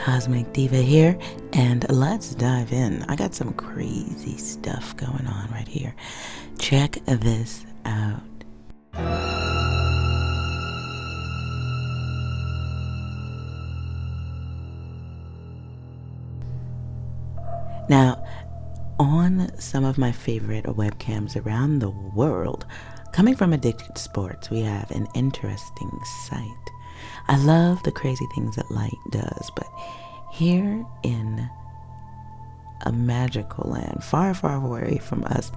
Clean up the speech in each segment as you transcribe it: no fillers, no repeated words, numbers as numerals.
Cosmic Diva here, and let's dive in. I got some crazy stuff going on right here. Check this out. Now, on some of my favorite webcams around the world, coming from Addicted Sports, we have an interesting sight. I love the crazy things that light does, but here in a magical land, far, far away from us,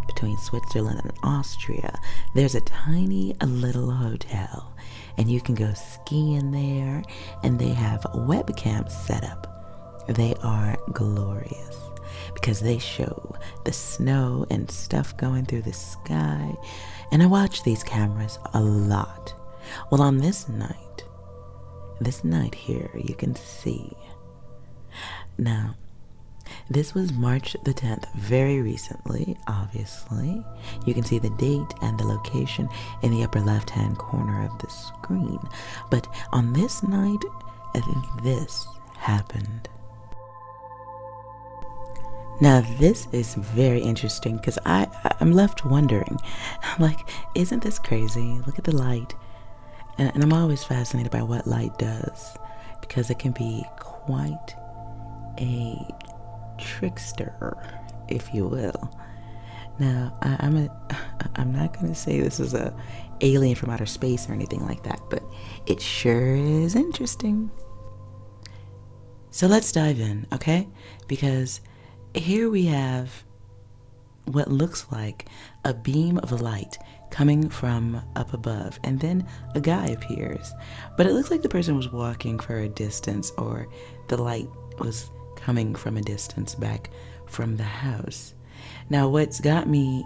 between Switzerland and Austria, there's a tiny little hotel, and you can go skiing there, and they have webcams set up. They are glorious because they show the snow and stuff going through the sky, and I watch these cameras a lot. Well, on this night here, you can see. Now, this was March the 10th, very recently, obviously. You can see the date and the location in the upper left-hand corner of the screen. But on this night, this happened. Now, this is very interesting because I'm left wondering, like, isn't this crazy? Look at the light. And I'm always fascinated by what light does because it can be quite a trickster, if you will. Now, I'm not going to say this is a alien from outer space or anything like that, but it sure is interesting. So let's dive in, okay? Because here we have what looks like a beam of light coming from up above, and then a guy appears. But it looks like the person was walking for a distance, or the light was coming from a distance back from the house. Now, what's got me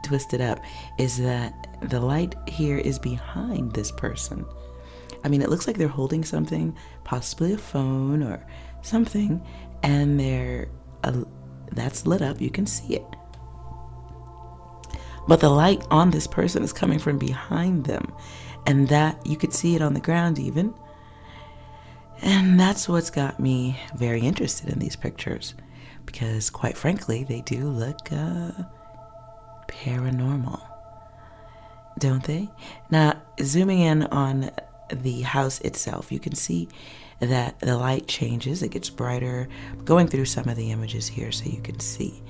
twisted up is that the light here is behind this person. I mean, it looks like they're holding something, possibly a phone or something, and that's lit up. You can see it. But the light on this person is coming from behind them, and that you could see it on the ground even. And that's what's got me very interested in these pictures, because quite frankly, they do look paranormal, don't they? Now, zooming in on the house itself, you can see that the light changes. It gets brighter. I'm going through some of the images here so you can see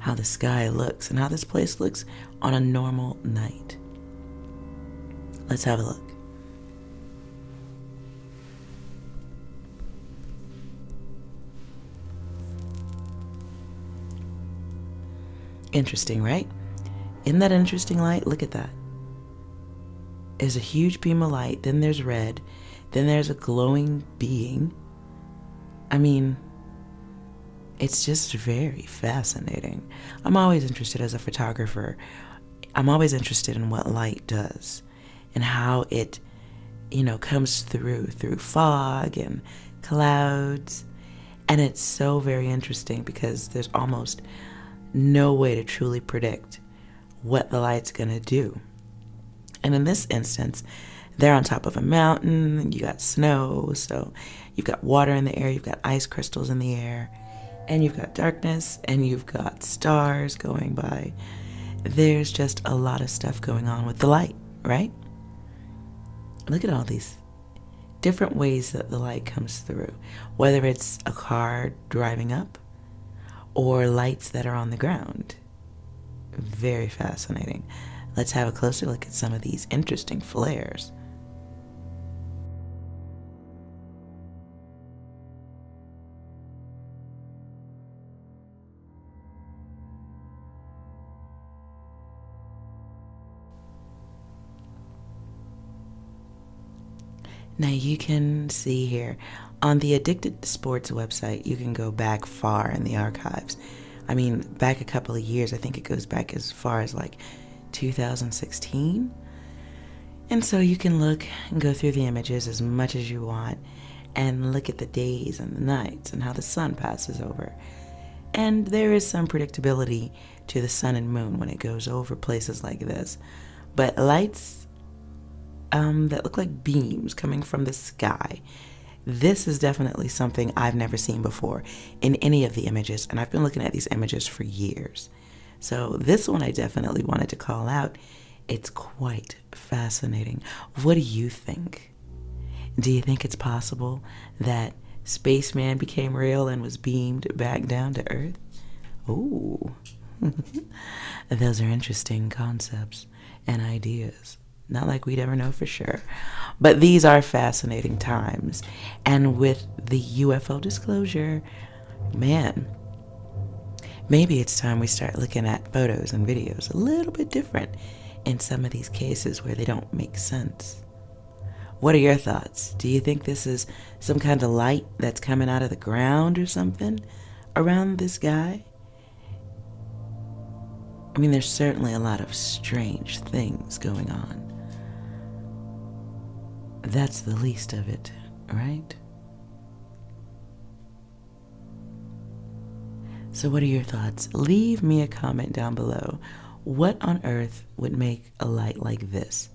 how the sky looks and how this place looks on a normal night. Let's have a look. Interesting, right? Isn't that interesting light? Look at that. There's a huge beam of light, then there's red, then there's a glowing being. I mean, it's just very fascinating. I'm always interested as a photographer. I'm always interested in what light does and how it, comes through fog and clouds. And it's so very interesting because there's almost no way to truly predict what the light's gonna do. And in this instance, they're on top of a mountain, and you got snow, so you've got water in the air, you've got ice crystals in the air, and you've got darkness, and you've got stars going by. There's just a lot of stuff going on with the light, right? Look at all these different ways that the light comes through, whether it's a car driving up or lights that are on the ground. Very fascinating. Let's have a closer look at some of these interesting flares. Now you can see here on the Addicted Sports website, you can go back far in the archives. I mean, back a couple of years. I think it goes back as far as like 2016. And so you can look and go through the images as much as you want and look at the days and the nights and how the sun passes over. And there is some predictability to the sun and moon when it goes over places like this. But lights that look like beams coming from the sky This is definitely something I've never seen before in any of the images, and I've been looking at these images for years. So this one I definitely wanted to call out. It's quite fascinating. What do you think? Do you think it's possible that Spaceman became real and was beamed back down to Earth? Ooh. Those are interesting concepts and ideas. Not like we'd ever know for sure. But these are fascinating times. And with the UFO disclosure, man, maybe it's time we start looking at photos and videos a little bit different in some of these cases where they don't make sense. What are your thoughts? Do you think this is some kind of light that's coming out of the ground or something around this guy? I mean, there's certainly a lot of strange things going on. That's the least of it, right? So what are your thoughts? Leave me a comment down below. What on earth would make a light like this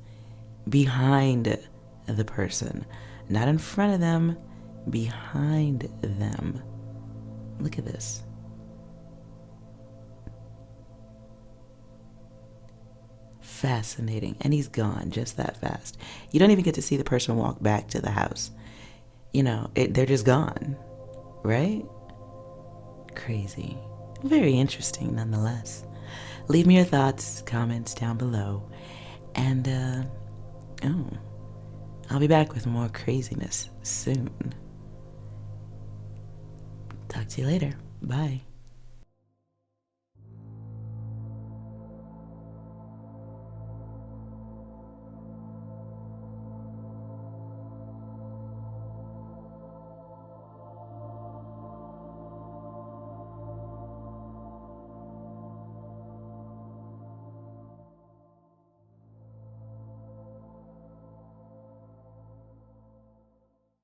behind the person? Not in front of them, behind them. Look at this. Fascinating. And he's gone just that fast. You don't even get to see the person walk back to the house. You know, they're just gone, right? Crazy. Very interesting nonetheless. Leave me your thoughts, comments down below. And, I'll be back with more craziness soon. Talk to you later. Bye.